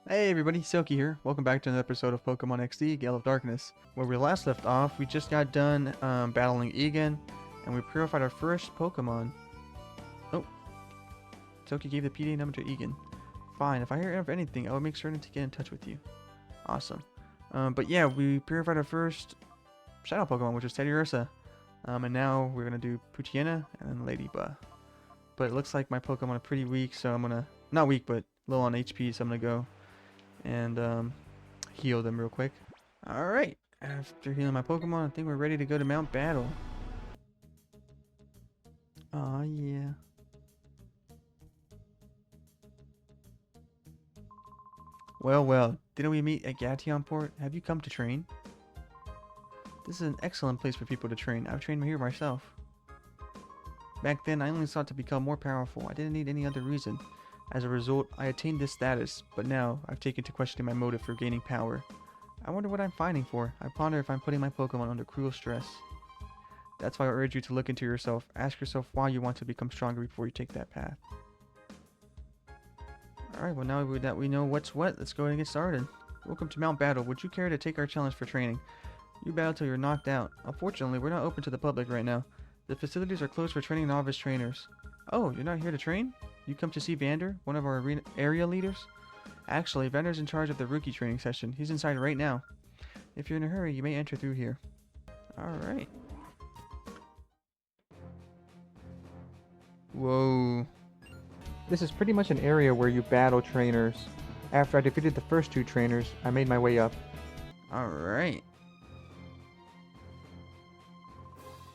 Hey everybody, Silky here. Welcome back to another episode of Pokemon XD, Gale of Darkness. Where we last left off, we just got done battling Egan, and we purified our first Pokemon. Oh, Silky gave the PDA number to Egan. Fine, if I hear of anything, I will make certain to get in touch with you. Awesome. But yeah, we purified our first Shadow Pokemon, which was Teddiursa. And now we're going to do Poochyena and then Ladybug. But it looks like my Pokemon are pretty weak, so I'm going to... Not weak, but low on HP, so I'm going to go and heal them real quick. Alright, after healing my Pokemon, I think we're ready to go to Mount Battle. Aw, yeah. Well, didn't we meet at Gationport? Have you come to train? This is an excellent place for people to train. I've trained here myself. Back then, I only sought to become more powerful. I didn't need any other reason. As a result, I attained this status, but now I've taken to questioning my motive for gaining power. I wonder what I'm fighting for. I ponder if I'm putting my Pokemon under cruel stress. That's why I urge you to look into yourself. Ask yourself why you want to become stronger before you take that path. Alright, well now that we know what's what, let's go ahead and get started. Welcome to Mount Battle. Would you care to take our challenge for training? You battle till you're knocked out. Unfortunately, we're not open to the public right now. The facilities are closed for training novice trainers. Oh, you're not here to train? You come to see Vander, one of our area leaders? Actually, Vander's in charge of the rookie training session. He's inside right now. If you're in a hurry, you may enter through here. Alright. Whoa. This is pretty much an area where you battle trainers. After I defeated the first two trainers, I made my way up. Alright.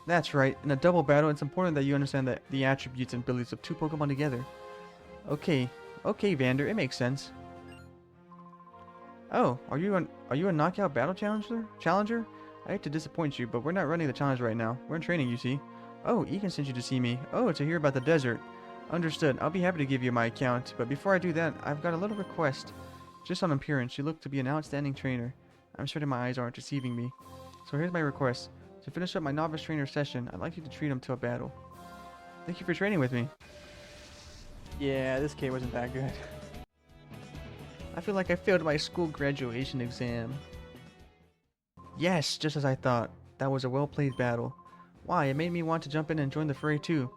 That's right. In a double battle, it's important that you understand the attributes and abilities of two Pokemon together. Okay, Vander, it makes sense. Oh, are you a knockout battle challenger? I hate to disappoint you, but we're not running the challenge right now. We're in training, you see. Oh, Egan sent you to see me. Oh, to hear about the desert. Understood. I'll be happy to give you my account, but before I do that, I've got a little request. Just on appearance, you look to be an outstanding trainer. I'm certain my eyes aren't deceiving me. So here's my request. To finish up my novice trainer session, I'd like you to treat him to a battle. Thank you for training with me. Yeah, this kid wasn't that good. I feel like I failed my school graduation exam. Yes, just as I thought. That was a well-played battle. Why, it made me want to jump in and join the fray too.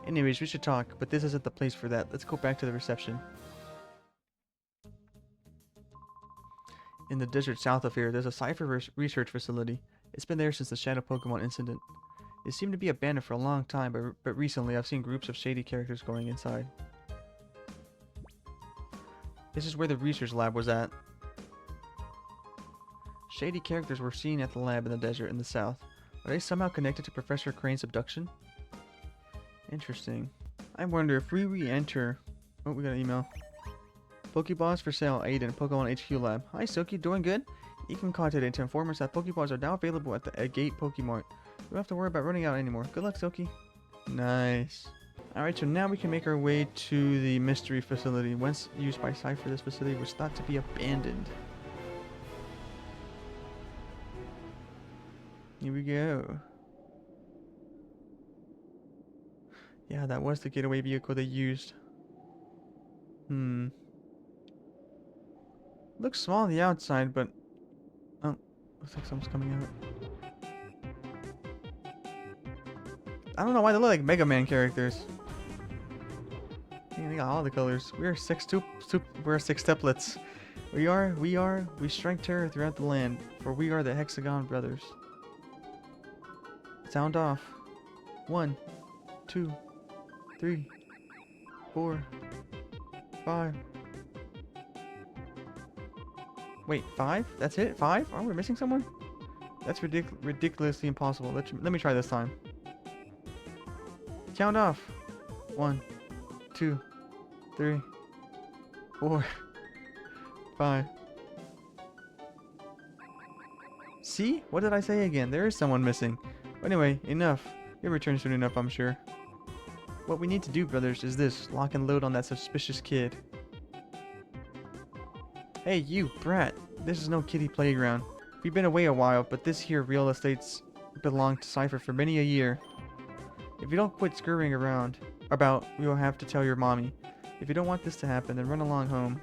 Anyways, we should talk, but this isn't the place for that. Let's go back to the reception. In the desert south of here, there's a Cypher research facility. It's been there since the Shadow Pokemon incident. It seemed to be abandoned for a long time, but recently I've seen groups of shady characters going inside. This is where the research lab was at. Shady characters were seen at the lab in the desert in the south. Are they somehow connected to Professor Crane's abduction? Interesting. I wonder if we re-enter... Oh, we got an email. Pokeballs for sale, Aiden, Pokemon HQ Lab. Hi, Silky, doing good? You can contact it to inform us that Pokeballs are now available at the Gate Pokemart. You don't have to worry about running out anymore. Good luck, Silky. Nice. Alright, so now we can make our way to the mystery facility. Once used by Cypher, this facility was thought to be abandoned. Here we go. Yeah, that was the getaway vehicle they used. Looks small on the outside, but... Oh, looks like someone's coming out. I don't know why they look like Mega Man characters. Yeah, they got all the colors. We're six tuplets. We strike terror throughout the land, for we are the Hexagon Brothers. Sound off. 1, 2, 3, 4, 5. Wait, 5? That's it? 5? Are we missing someone? That's ridiculously impossible. Let me try this time. Count off. 1, 2, 3, 4, 5. See? What did I say again? There is someone missing. But anyway, enough. You'll return soon enough, I'm sure. What we need to do, brothers, is this. Lock and load on that suspicious kid. Hey, you, brat. This is no kiddie playground. We've been away a while, but this here real estate's belonged to Cypher for many a year. If you don't quit scurrying around about, we will have to tell your mommy. If you don't want this to happen, then run along home.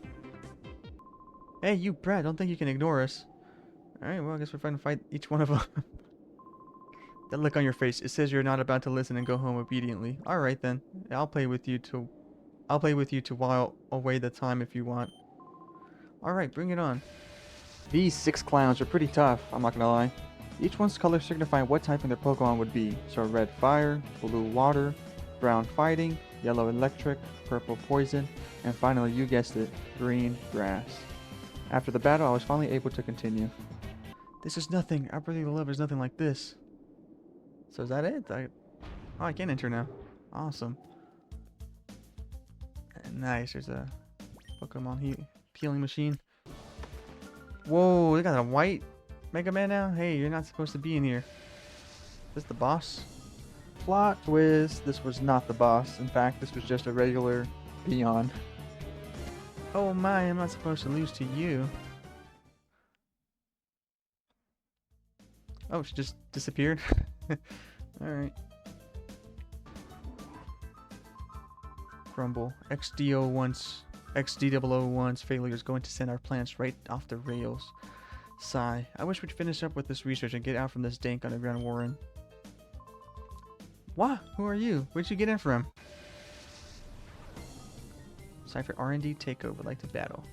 Hey, you brat, don't think you can ignore us. Alright, well, I guess we're trying to fight each one of them. That look on your face, it says you're not about to listen and go home obediently. Alright then. I'll play with you to while away the time if you want. Alright, bring it on. These 6 clowns are pretty tough, I'm not gonna lie. Each one's color signifying what type of their Pokemon would be. So red fire, blue water, brown fighting, yellow electric, purple poison, and finally, you guessed it, green grass. After the battle, I was finally able to continue. This is nothing. Our brotherly love is nothing like this. So is that it? I can enter now. Awesome. Nice. There's a Pokemon healing machine. Whoa, they got a white Mega Man now? Hey, you're not supposed to be in here. Is this the boss? Plot twist. This was not the boss. In fact, this was just a regular peon. Oh my, I'm not supposed to lose to you. Oh, she just disappeared. Alright. Grumble. XD001's failure is going to send our plans right off the rails. Sigh. I wish we'd finish up with this research and get out from this dank underground warren. What? Who are you? Where'd you get in from? Cypher R&D takeover, like to battle.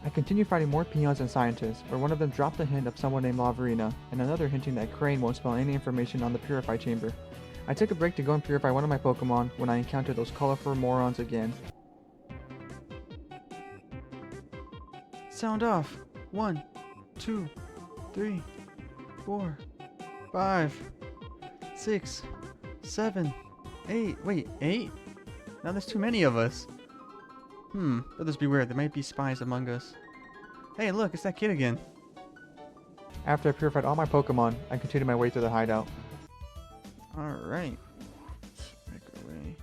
I continue fighting more peons and scientists, where one of them dropped a hint of someone named LOVRINA, and another hinting that Crane won't spell any information on the Purify Chamber. I took a break to go and purify one of my Pokemon when I encountered those colorful morons again. Sound off! 1, 2, 3, 4, 5, 6, 7, 8. Wait, 8? Now there's too many of us. Brothers beware, there might be spies among us. Hey, look, it's that kid again. After I purified all my Pokemon, I continued my way through the hideout. Alright. Back away.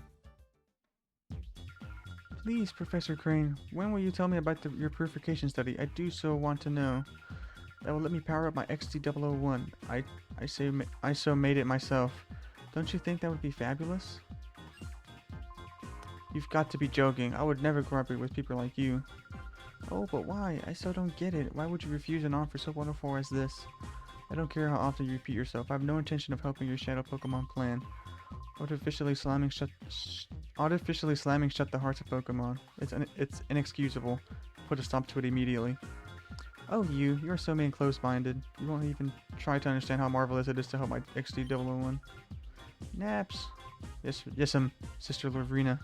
Please, Professor Crane, when will you tell me about your purification study? I do so want to know. That will let me power up my XD001. I so made it myself. Don't you think that would be fabulous? You've got to be joking. I would never cooperate with people like you. Oh, but why? I still don't get it. Why would you refuse an offer so wonderful as this? I don't care how often you repeat yourself. I have no intention of helping your Shadow Pokemon plan. Artificially slamming shut the hearts of Pokemon. It's inexcusable. Put a stop to it immediately. Oh, you're so mean and close-minded. You won't even try to understand how marvelous it is to help my XD001. Naps. Yes, Sister LOVRINA.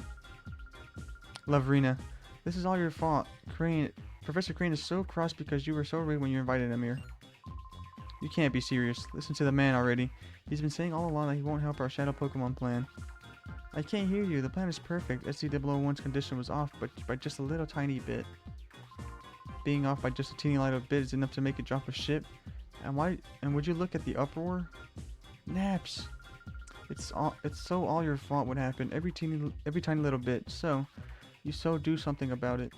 LOVRINA, this is all your fault. Professor Crane is so cross because you were so rude when you invited him here. You can't be serious. Listen to the man already. He's been saying all along that he won't help our Shadow Pokemon plan. I can't hear you. The plan is perfect. SC001's condition was off, but by just a little tiny bit. Being off by just a teeny little bit is enough to make it drop a ship. And would you look at the uproar? Naps. It's so all your fault what happened. Every tiny little bit. So you do something about it.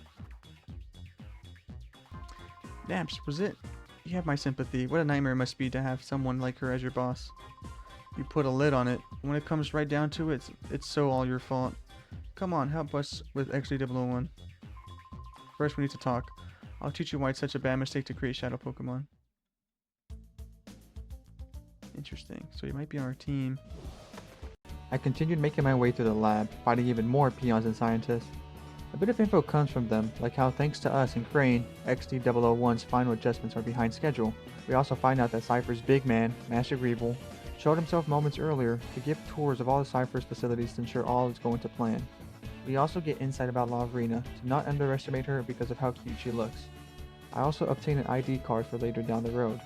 Naps, was it? You have my sympathy. What a nightmare it must be to have someone like her as your boss. You put a lid on it. When it comes right down to it, it's so all your fault. Come on, help us with XD001. First, we need to talk. I'll teach you why it's such a bad mistake to create Shadow Pokemon. Interesting. So he might be on our team. I continued making my way through the lab, fighting even more peons and scientists. A bit of info comes from them, like how thanks to us and Crane, XD001's final adjustments are behind schedule. We also find out that Cypher's big man, Master Greeble, showed himself moments earlier to give tours of all the Cypher's facilities to ensure all is going to plan. We also get insight about LOVRINA, to not underestimate her because of how cute she looks. I also obtain an ID card for later down the road.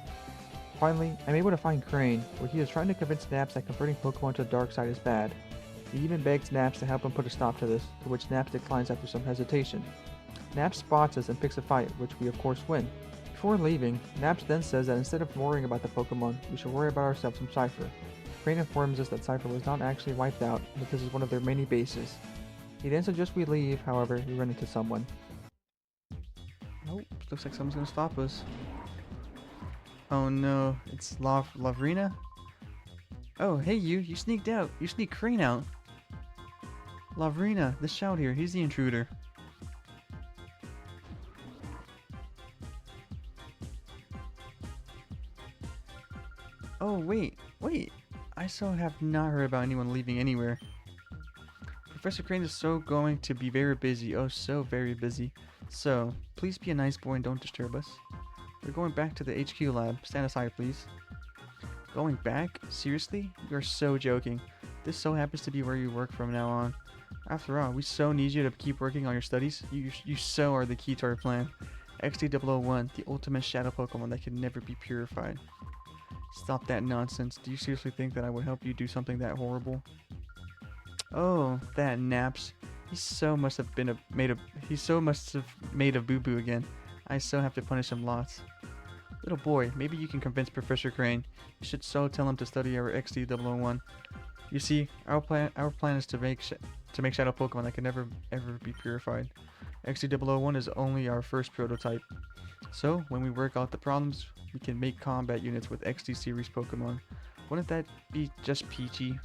Finally, I'm able to find Crane, where he is trying to convince Naps that converting Pokemon to the dark side is bad. He even begs Naps to help him put a stop to this, to which Naps declines after some hesitation. Naps spots us and picks a fight, which we of course win. Before leaving, Naps then says that instead of worrying about the Pokemon, we should worry about ourselves from Cypher. Crane informs us that Cypher was not actually wiped out, and that this is one of their many bases. He didn't suggest we leave, however, we run into someone. Oh, looks like someone's gonna stop us. Oh no, it's LOVRINA? Oh, hey you sneaked out. You sneaked Crane out. LOVRINA, this shout here, he's the intruder. Oh, wait. I so have not heard about anyone leaving anywhere. Professor Crane is so going to be very busy. Oh, so very busy. So, please be a nice boy and don't disturb us. We're going back to the HQ lab. Stand aside, please. Going back? Seriously? You're so joking. This so happens to be where you work from now on. After all, we so need you to keep working on your studies. You so are the key to our plan. XD001, the ultimate shadow Pokemon that can never be purified. Stop that nonsense. Do you seriously think that I would help you do something that horrible? Oh, that Naps. He so must have made a boo-boo again. I so have to punish him lots. Little boy, maybe you can convince Professor Crane. You should so tell him to study our XD001. You see, our plan is to make shadow Pokemon that can never ever be purified. XD001 is only our first prototype. So, when we work out the problems, we can make combat units with XD series Pokemon. Wouldn't that be just peachy?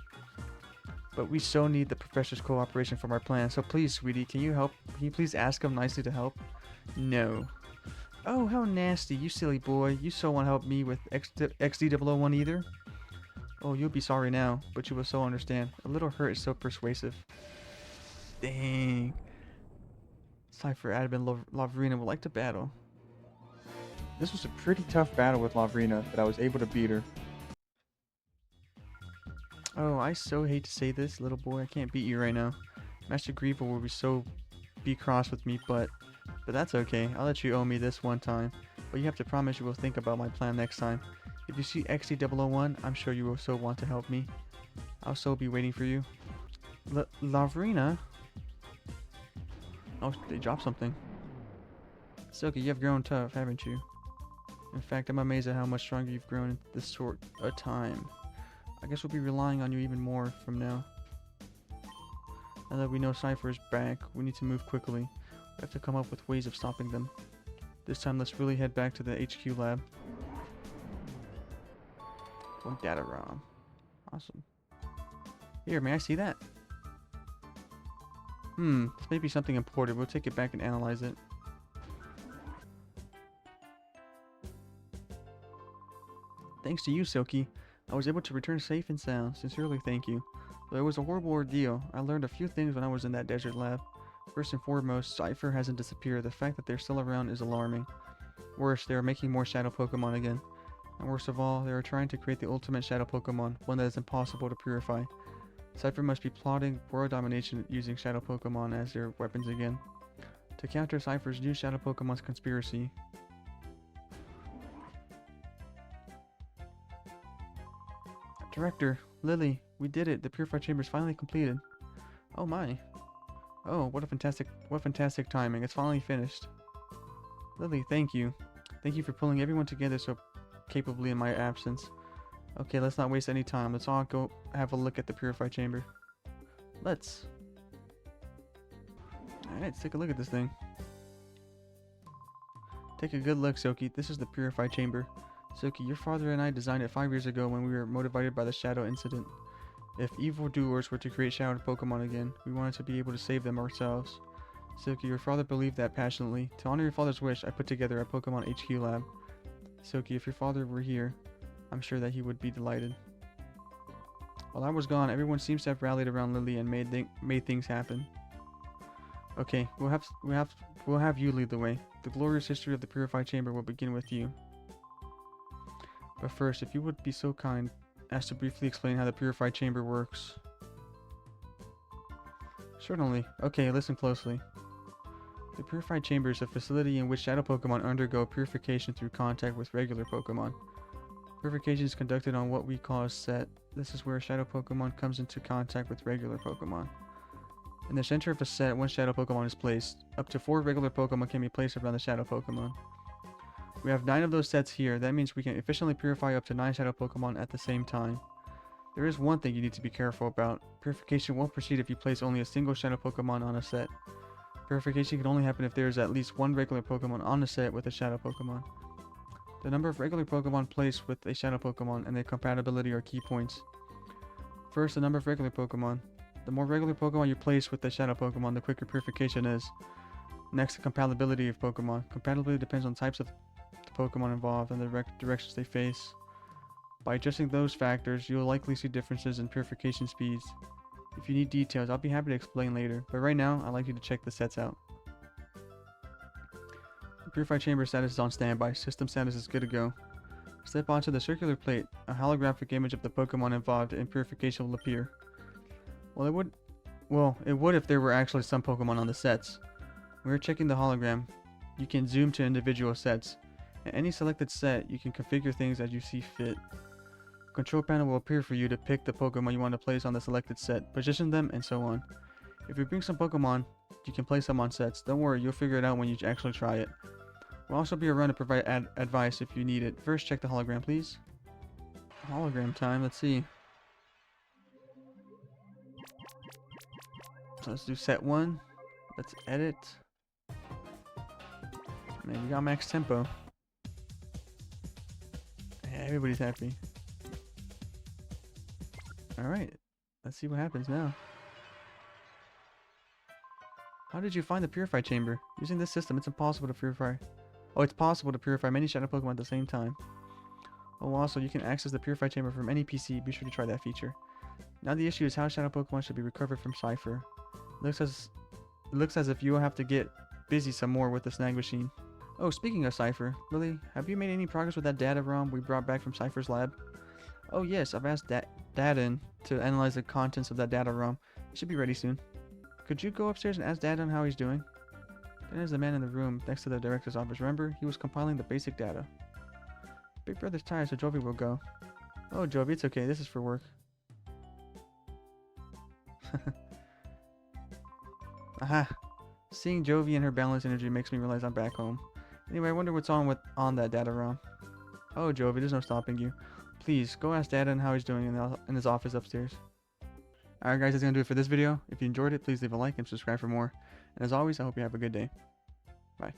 But we so need the professor's cooperation from our plan, so please, sweetie, can you help? Can you please ask him nicely to help? No. Oh, how nasty, you silly boy. You so want to help me with XD001 either? Oh, you'll be sorry now, but you will so understand. A little hurt is so persuasive. Dang. Cypher, Admin, LOVRINA would like to battle. This was a pretty tough battle with LOVRINA, but I was able to beat her. Oh, I so hate to say this, little boy. I can't beat you right now. Master Griever will be cross with me, but that's okay. I'll let you owe me this one time. But you have to promise you will think about my plan next time. If you see XD001, I'm sure you will so want to help me. I'll so be waiting for you. LOVRINA? Oh, they dropped something. Silky, you have grown tough, haven't you? In fact, I'm amazed at how much stronger you've grown in this short a time. I guess we'll be relying on you even more from now. Now that we know Cypher is back, we need to move quickly. We have to come up with ways of stopping them. This time, let's really head back to the HQ lab. One data ROM. Awesome. Here, may I see that? This may be something important. We'll take it back and analyze it. Thanks to you, Silky, I was able to return safe and sound. Sincerely thank you. Though it was a horrible ordeal, I learned a few things when I was in that desert lab. First and foremost, Cypher hasn't disappeared. The fact that they're still around is alarming. Worse, they are making more shadow Pokemon again. And worst of all, they are trying to create the ultimate shadow Pokemon, one that is impossible to purify. Cypher must be plotting world domination using shadow Pokemon as their weapons again. To counter Cypher's new shadow Pokemon's conspiracy. Director, Lily, we did it. The purified chamber is finally completed. Oh my. Oh, what fantastic timing. It's finally finished. Lily, thank you. Thank you for pulling everyone together so capably in my absence. Okay, let's not waste any time. Let's all go have a look at the purified chamber. Let's. Alright, let's take a look at this thing. Take a good look, Silky. This is the purified chamber. Silky, your father and I designed it 5 years ago when we were motivated by the Shadow incident. If evil doers were to create Shadow Pokemon again, we wanted to be able to save them ourselves. Silky, your father believed that passionately. To honor your father's wish, I put together a Pokemon HQ lab. Silky, if your father were here, I'm sure that he would be delighted. While I was gone, everyone seems to have rallied around Lily and made things happen. Okay, we'll have you lead the way. The glorious history of the Purified Chamber will begin with you. But first, if you would be so kind as to briefly explain how the Purified Chamber works. Certainly. Okay, listen closely. The Purified Chamber is a facility in which Shadow Pokemon undergo purification through contact with regular Pokemon. Purification is conducted on what we call a set. This is where Shadow Pokemon comes into contact with regular Pokemon. In the center of a set, one Shadow Pokemon is placed. Up to 4 regular Pokemon can be placed around the Shadow Pokemon. We have 9 of those sets here. That means we can efficiently purify up to 9 Shadow Pokemon at the same time. There is one thing you need to be careful about. Purification won't proceed if you place only a single shadow Pokemon on a set. Purification can only happen if there is at least one regular Pokemon on the set with a shadow Pokemon. The number of regular Pokemon placed with a shadow Pokemon and their compatibility are key points. First, the number of regular Pokemon. The more regular Pokemon you place with the shadow Pokemon, the quicker purification is. Next, the compatibility of Pokemon. Compatibility depends on types of the Pokemon involved and the directions they face. By adjusting those factors, you will likely see differences in purification speeds. If you need details, I'll be happy to explain later, but right now, I'd like you to check the sets out. The Purified Chamber status is on standby. System status is good to go. Step onto the circular plate. A holographic image of the Pokemon involved in purification will appear. Well, it would if there were actually some Pokemon on the sets. When you're checking the hologram, you can zoom to individual sets. At any selected set, you can configure things as you see fit. A control panel will appear for you to pick the Pokemon you want to place on the selected set, position them, and so on. If you bring some Pokemon, you can place them on sets. Don't worry, you'll figure it out when you actually try it. We'll also be around to provide advice if you need it. First, check the hologram, please. Hologram time, let's see. So let's do set 1. Let's edit. Man, we got max tempo. Yeah, everybody's happy. Alright, let's see what happens now. How did you find the Purified Chamber? Using this system, it's impossible to purify. Oh, it's possible to purify many shadow Pokemon at the same time. Oh, also, you can access the Purified Chamber from any PC. Be sure to try that feature. Now the issue is how shadow Pokemon should be recovered from Cypher. It looks as if you will have to get busy some more with the snag machine. Oh, speaking of Cypher, Lily, have you made any progress with that data ROM we brought back from Cypher's lab? Oh yes, I've asked Dadan to analyze the contents of that data ROM. It should be ready soon. Could you go upstairs and ask Dadan how he's doing? Dan is the man in the room next to the director's office. Remember, he was compiling the basic data. Big Brother's tired, so Jovi will go. Oh, Jovi, it's okay. This is for work. Aha! Seeing Jovi and her balanced energy makes me realize I'm back home. Anyway, I wonder what's on that data ROM. Oh, Jovi, there's no stopping you. Please, go ask Dadan how he's doing in his office upstairs. Alright guys, that's going to do it for this video. If you enjoyed it, please leave a like and subscribe for more. And as always, I hope you have a good day. Bye.